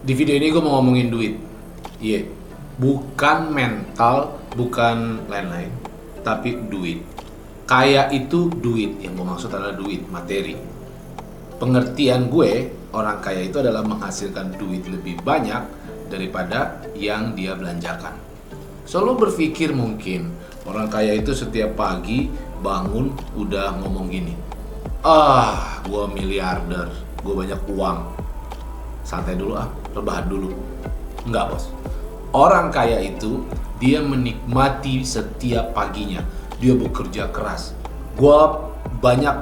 Di video ini gue mau ngomongin duit. Iya, bukan mental, bukan lain-lain, tapi duit. Kaya itu duit, yang gue maksud adalah duit, materi. Pengertian gue, orang kaya itu adalah menghasilkan duit lebih banyak daripada yang dia belanjakan. So, lo berpikir mungkin orang kaya itu setiap pagi bangun udah ngomong gini, gue miliarder, gue banyak uang, santai dulu rebahan dulu. Enggak, bos. Orang kaya itu dia menikmati setiap paginya. Dia bekerja keras. Gua banyak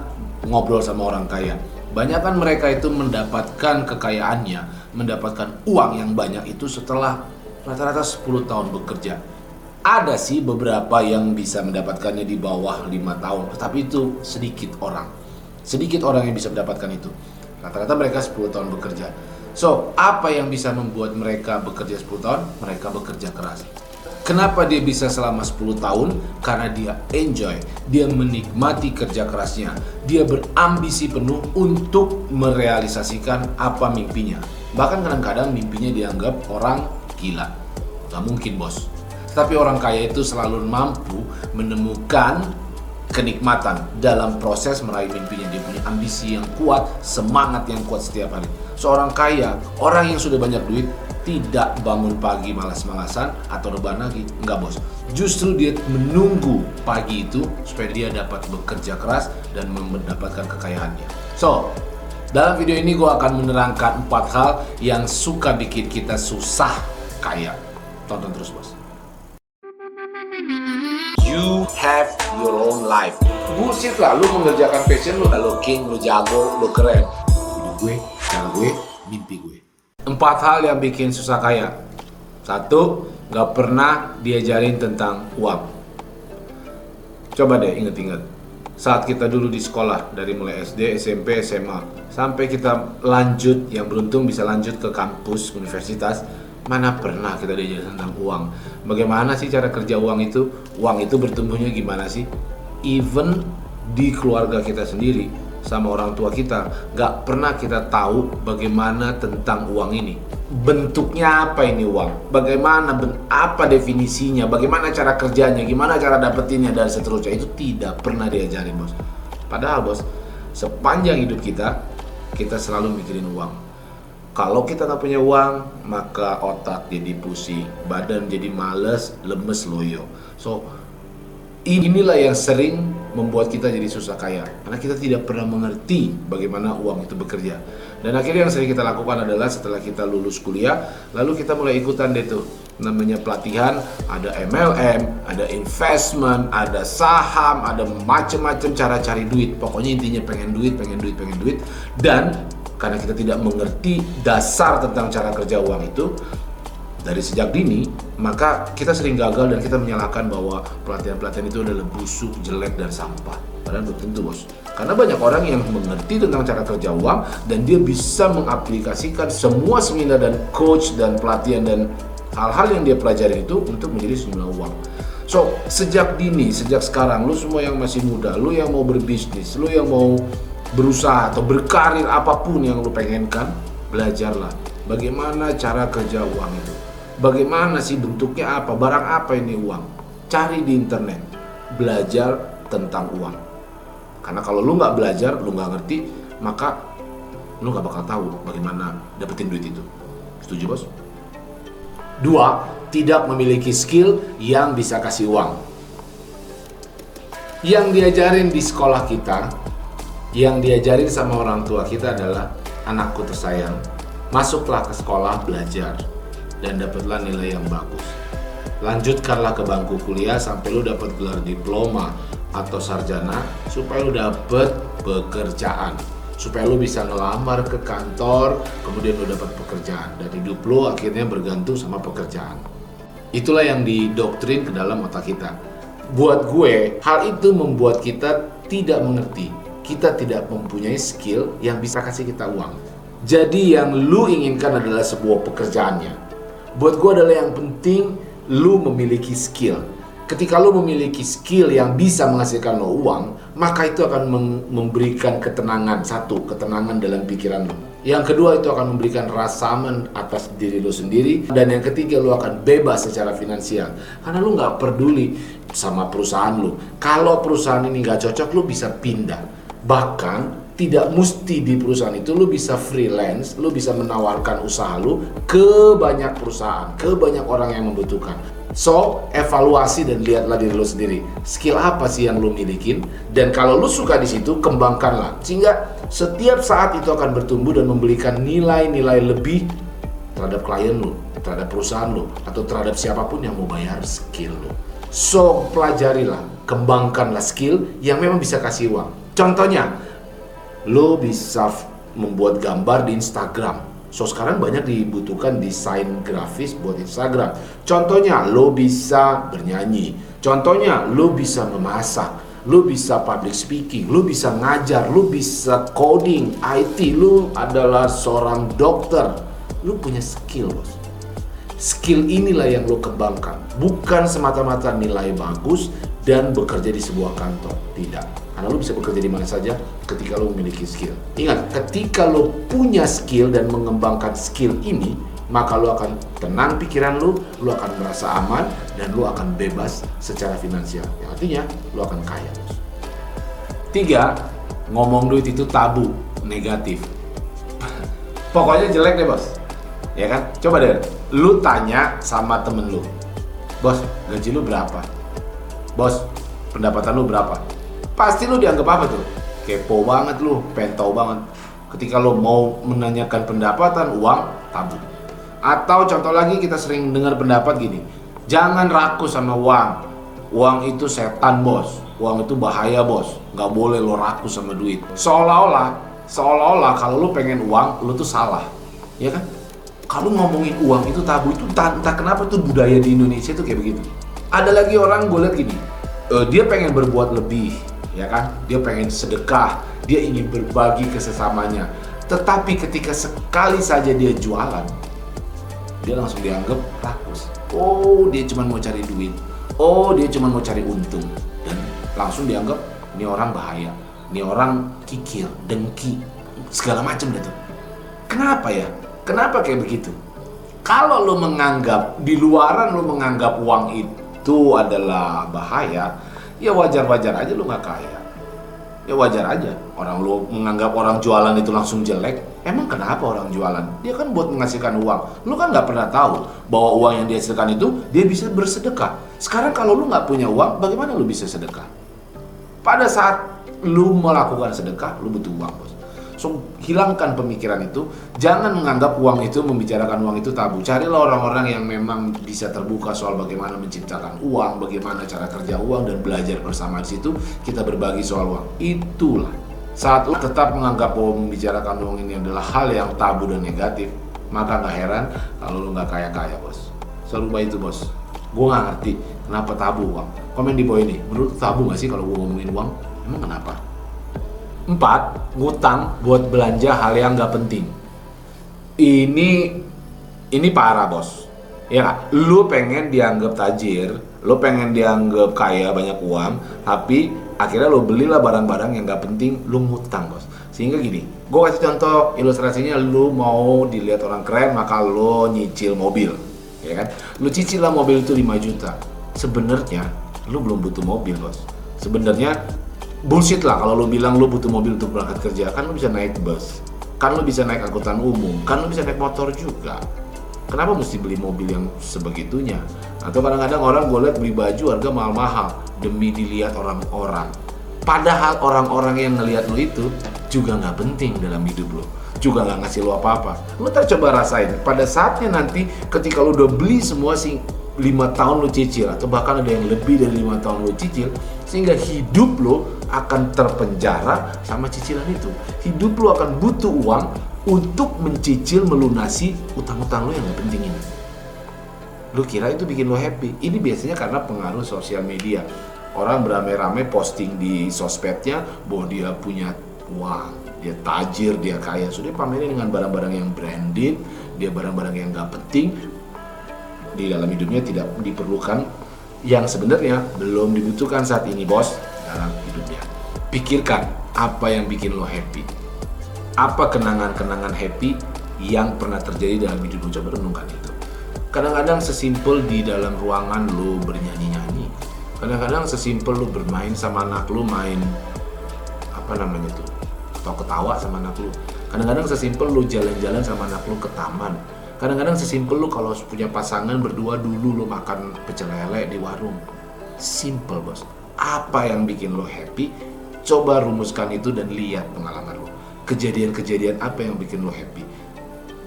ngobrol sama orang kaya. Banyak kan mereka itu mendapatkan kekayaannya, mendapatkan uang yang banyak itu setelah rata-rata 10 tahun bekerja. Ada sih beberapa yang bisa mendapatkannya di bawah 5 tahun, tapi itu sedikit orang. Sedikit orang yang bisa mendapatkan itu. Rata-rata mereka 10 tahun bekerja. So, apa yang bisa membuat mereka bekerja 10 tahun? Mereka bekerja keras. Kenapa dia bisa selama 10 tahun? Karena dia enjoy, dia menikmati kerja kerasnya. Dia berambisi penuh untuk merealisasikan apa mimpinya. Bahkan kadang-kadang mimpinya dianggap orang gila. Gak mungkin, bos. Tapi orang kaya itu selalu mampu menemukan kenikmatan dalam proses meraih mimpinya. Dia punya ambisi yang kuat, semangat yang kuat setiap hari. Seorang kaya, orang yang sudah banyak duit, tidak bangun pagi malas-malasan atau rebahan lagi. Enggak, bos. Justru dia menunggu pagi itu supaya dia dapat bekerja keras dan mendapatkan kekayaannya. So, dalam video ini gue akan menerangkan 4 hal yang suka bikin kita susah kaya. Tonton terus, bos. You have your own life. Bullshit lah, lu mengerjakan passion lu, lu king, lu jago, lu keren. Hidup gue, cara gue, mimpi gue. 4 hal yang bikin susah kaya. 1, gak pernah diajarin tentang uang. Coba deh inget-inget. Saat kita dulu di sekolah, dari mulai SD, SMP, SMA, sampai kita lanjut, yang beruntung bisa lanjut ke kampus, universitas, mana pernah kita diajarin tentang uang. Bagaimana sih cara kerja uang itu? Uang itu bertumbuhnya gimana sih? Even di keluarga kita sendiri, sama orang tua kita, gak pernah kita tahu bagaimana tentang uang ini. Bentuknya apa ini uang? Bagaimana, apa definisinya? Bagaimana cara kerjanya? Gimana cara dapetinnya? Dan seterusnya. Itu tidak pernah diajarin, bos. Padahal, bos, sepanjang hidup kita selalu mikirin uang. Kalau kita nggak punya uang, maka otak jadi pusing, badan jadi males, lemes, loyo. So, inilah yang sering membuat kita jadi susah kaya, karena kita tidak pernah mengerti bagaimana uang itu bekerja. Dan akhirnya yang sering kita lakukan adalah setelah kita lulus kuliah, lalu kita mulai ikutan deh tuh, namanya pelatihan, ada MLM, ada investment, ada saham, ada macam-macam cara cari duit. Pokoknya intinya pengen duit. Dan karena kita tidak mengerti dasar tentang cara kerja uang itu dari sejak dini, maka kita sering gagal dan kita menyalahkan bahwa pelatihan-pelatihan itu adalah busuk, jelek, dan sampah. Padahal belum tentu, bos. Karena banyak orang yang mengerti tentang cara kerja uang dan dia bisa mengaplikasikan semua seminar dan coach dan pelatihan dan hal-hal yang dia pelajari itu untuk menjadi sejumlah uang. So, sejak dini, sejak sekarang, lu semua yang masih muda, lu yang mau berbisnis, lu yang mau berusaha atau berkarir apapun yang lu pengenkan, belajarlah bagaimana cara kerja uang itu. Bagaimana sih bentuknya apa, barang apa ini uang. Cari di internet, belajar tentang uang. Karena kalau lu nggak belajar, lu nggak ngerti, maka lu nggak bakal tahu bagaimana dapetin duit itu. Setuju, bos? 2, tidak memiliki skill yang bisa kasih uang. Yang diajarin di sekolah kita, yang diajarin sama orang tua kita adalah, anakku tersayang, masuklah ke sekolah belajar dan dapatlah nilai yang bagus. Lanjutkanlah ke bangku kuliah sampai lu dapat gelar diploma atau sarjana supaya lu dapat pekerjaan, supaya lu bisa ngelamar ke kantor, kemudian lu dapat pekerjaan dan hidup lu akhirnya bergantung sama pekerjaan. Itulah yang didoktrin ke dalam otak kita. Buat gue, hal itu membuat kita tidak mengerti. Kita tidak mempunyai skill yang bisa kasih kita uang. Jadi yang lu inginkan adalah sebuah pekerjaannya. Buat gue adalah yang penting lu memiliki skill. Ketika lu memiliki skill yang bisa menghasilkan lo uang, maka itu akan memberikan ketenangan. Satu, ketenangan dalam pikiran lu. Yang kedua, itu akan memberikan rasa aman atas diri lo sendiri. Dan yang ketiga, lo akan bebas secara finansial. Karena lo nggak peduli sama perusahaan lo. Kalau perusahaan ini nggak cocok, lo bisa pindah. Bahkan tidak mesti di perusahaan itu, lo bisa freelance, lo bisa menawarkan usaha lo ke banyak perusahaan, ke banyak orang yang membutuhkan. So, evaluasi dan lihatlah diri lo sendiri. Skill apa sih yang lo milikin? Dan kalau lo suka di situ, kembangkanlah. Sehingga setiap saat itu akan bertumbuh dan memberikan nilai-nilai lebih terhadap klien lo, terhadap perusahaan lo, atau terhadap siapapun yang mau bayar skill lo. So, pelajarilah, kembangkanlah skill yang memang bisa kasih uang. Contohnya, lo bisa membuat gambar di Instagram. So sekarang banyak dibutuhkan desain grafis buat Instagram. Contohnya lo bisa bernyanyi. Contohnya lo bisa memasak. Lo bisa public speaking. Lo bisa ngajar. Lo bisa coding, IT. Lo adalah seorang dokter. Lo punya skill, bos. Skill inilah yang lo kembangkan. Bukan semata-mata nilai bagus dan bekerja di sebuah kantor. Tidak. Karena lo bisa bekerja di mana saja ketika lo memiliki skill. Ingat, ketika lo punya skill dan mengembangkan skill ini, maka lo akan tenang pikiran lo akan merasa aman, dan lo akan bebas secara finansial. Yang artinya, lo akan kaya. 3, ngomong duit itu tabu, negatif. Pokoknya jelek deh, bos. Ya kan? Coba deh, lo tanya sama temen lo. Bos, gaji lo berapa? Bos, pendapatan lo berapa? Pasti lu dianggap apa tuh? Kepo banget lu, pengen tahu banget. Ketika lu mau menanyakan pendapatan, uang, tabu. Atau contoh lagi, kita sering dengar pendapat gini, jangan rakus sama uang. Uang itu setan, bos. Uang itu bahaya, bos. Nggak boleh lo rakus sama duit. Seolah-olah kalau lu pengen uang, lu tuh salah. Ya kan? Kalau ngomongin uang itu tabu, itu entah kenapa tuh budaya di Indonesia tuh kayak begitu. Ada lagi orang, gue lihat gini, dia pengen berbuat lebih. Ya kan, dia pengen sedekah, dia ingin berbagi ke sesamanya. Tetapi ketika sekali saja dia jualan, dia langsung dianggap rakus. Oh, dia cuma mau cari duit. Oh, dia cuma mau cari untung. Dan langsung dianggap, ini orang bahaya, ini orang kikir, dengki, segala macam deh tuh. Kenapa ya? Kenapa kayak begitu? Kalau lo menganggap, di luaran lo menganggap uang itu adalah bahaya, ya wajar-wajar aja lu nggak kaya. Ya wajar aja. Orang lu menganggap orang jualan itu langsung jelek. Emang kenapa orang jualan? Dia kan buat menghasilkan uang. Lu kan nggak pernah tahu bahwa uang yang dia hasilkan itu dia bisa bersedekah. Sekarang kalau lu nggak punya uang, bagaimana lu bisa sedekah? Pada saat lu melakukan sedekah, lu butuh uang, bos. So, hilangkan pemikiran itu. Jangan menganggap uang itu, membicarakan uang itu tabu. Carilah orang-orang yang memang bisa terbuka soal bagaimana menciptakan uang, bagaimana cara kerja uang, dan belajar bersama di situ. Kita berbagi soal uang. Itulah. Saat lu tetap menganggap bahwa membicarakan uang ini adalah hal yang tabu dan negatif, maka nggak heran kalau lu nggak kaya-kaya, bos. Serubah itu, bos. Gue nggak ngerti kenapa tabu uang. Komen di bawah ini. Menurut tabu nggak sih kalau gue ngomongin uang? Emang kenapa? 4, ngutang buat belanja hal yang nggak penting. Ini parah, bos. Ya kan? Lu pengen dianggap tajir, lu pengen dianggap kaya, banyak uang, tapi akhirnya lu belilah barang-barang yang nggak penting, lu ngutang, bos. Sehingga gini, gue kasih contoh ilustrasinya, lu mau dilihat orang keren, maka lu nyicil mobil, ya kan? Lu cicil lah mobil itu 5 juta. Sebenarnya lu belum butuh mobil, bos. Sebenarnya bullshit lah kalau lu bilang lu butuh mobil untuk berangkat kerja. Kan lu bisa naik bus, kan lu bisa naik angkutan umum, kan lu bisa naik motor juga. Kenapa mesti beli mobil yang sebegitunya? Atau kadang-kadang orang gue lihat beli baju harga mahal-mahal demi dilihat orang-orang. Padahal orang-orang yang ngelihat lu itu juga nggak penting dalam hidup lu, juga nggak ngasih lu apa-apa. Lu tak coba rasain pada saatnya nanti ketika lu udah beli semua sih 5 tahun lu cicil, atau bahkan ada yang lebih dari 5 tahun lu cicil, sehingga hidup lu akan terpenjara sama cicilan itu. Hidup lu akan butuh uang untuk mencicil, melunasi utang-utang lu yang gak penting ini. Lu kira itu bikin lu happy? Ini biasanya karena pengaruh sosial media. Orang beramai-ramai posting di sosmednya bahwa dia punya uang, dia tajir, dia kaya. Sudah pamerin dengan barang-barang yang branded, dia barang-barang yang gak penting. Di dalam hidupnya tidak diperlukan, yang sebenarnya belum dibutuhkan saat ini, bos, dalam hidupnya. Pikirkan apa yang bikin lo happy, Apa kenangan-kenangan happy yang pernah terjadi dalam hidup lu? Coba renungkan itu. Kadang-kadang sesimpel di dalam ruangan lu bernyanyi-nyanyi. Kadang-kadang sesimpel lu bermain sama anak lu, main apa namanya tuh, atau ketawa sama anak lu. Kadang-kadang sesimpel lu jalan-jalan sama anak lu ke taman. Kadang-kadang sesimpel lu kalau punya pasangan berdua dulu lu makan pecel lele di warung. Simple bos. Apa yang bikin lo happy? Coba rumuskan itu dan lihat pengalaman lo. Kejadian-kejadian apa yang bikin lo happy?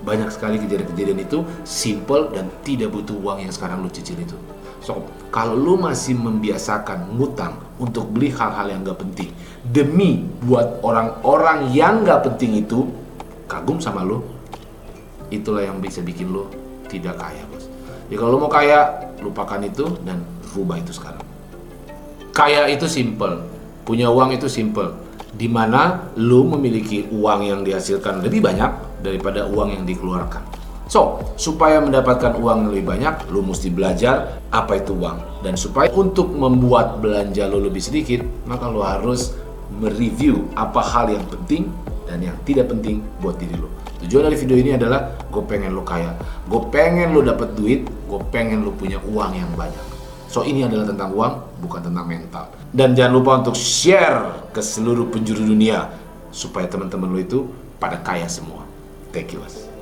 Banyak sekali kejadian-kejadian itu simple dan tidak butuh uang yang sekarang lo cicil itu. So, kalau lo masih membiasakan ngutang untuk beli hal-hal yang gak penting demi buat orang-orang yang gak penting itu kagum sama lo, itulah yang bisa bikin lo tidak kaya bos. Jadi kalau lo mau kaya, lupakan itu dan rubah itu sekarang. Kaya itu simple, punya uang itu simple. Dimana lu memiliki uang yang dihasilkan lebih banyak daripada uang yang dikeluarkan. So, supaya mendapatkan uang yang lebih banyak, lu mesti belajar apa itu uang. Dan supaya untuk membuat belanja lu lebih sedikit, maka lu harus mereview apa hal yang penting dan yang tidak penting buat diri lu. Tujuan dari video ini adalah gue pengen lu kaya, gue pengen lu dapat duit, gue pengen lu punya uang yang banyak. So, ini adalah tentang uang, bukan tentang mental. Dan jangan lupa untuk share ke seluruh penjuru dunia supaya teman-teman lo itu pada kaya semua. Thank you, Mas.